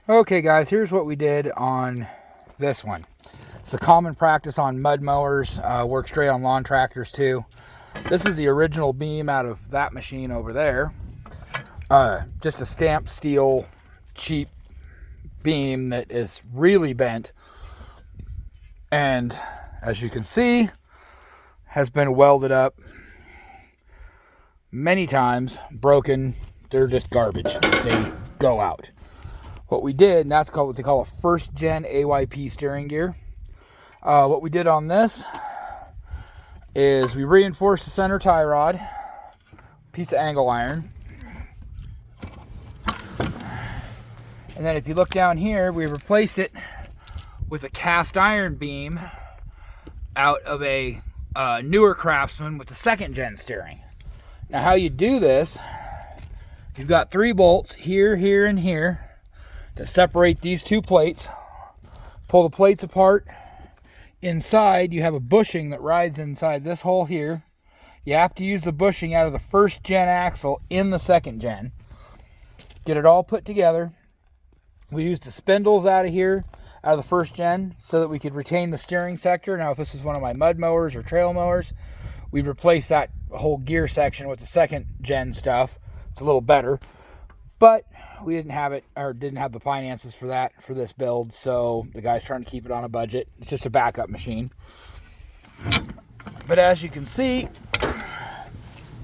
Okay guys, here's what we did on this one. It's a common practice on mud mowers, works great on lawn tractors too. This is the original beam out of that machine over there. Just a stamped steel, cheap beam that is really bent. And as you can see, has been welded up many times, broken. They're just garbage. They go out. What we did, and that's called what they call a first gen AYP steering gear. What we did on this is we reinforced the center tie rod, piece of angle iron. And then if you look down here, we replaced it with a cast iron beam out of a newer Craftsman with the second gen steering. Now how you do this, you've got 3 bolts here, here, and here to separate these 2 plates. Pull the plates apart. Inside you have a bushing that rides inside this hole here. You have to use the bushing out of the first gen axle in the second gen. Get it all put together. We used the spindles out of here, out of the first gen, so that we could retain the steering sector. Now if this was one of my mud mowers or trail mowers, we'd replace that whole gear section with the second gen stuff. It's a little better, but we didn't have it, or didn't have the finances for that for this build, so the guy's trying to keep it on a budget. It's just a backup machine. But as you can see,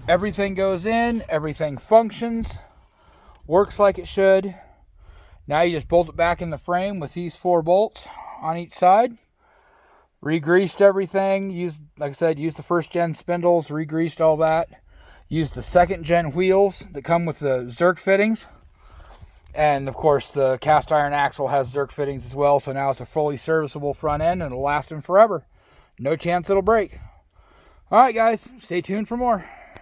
everything goes in, everything functions, works like it should. Now you just bolt it back in the frame with these 4 bolts on each side. Re-greased everything. Like I said, used the first gen spindles, re-greased all that. Used the second gen wheels that come with the Zerk fittings. And of course the cast iron axle has Zerk fittings as well, so now it's a fully serviceable front end and it'll last them forever. No chance it'll break. Alright guys, stay tuned for more.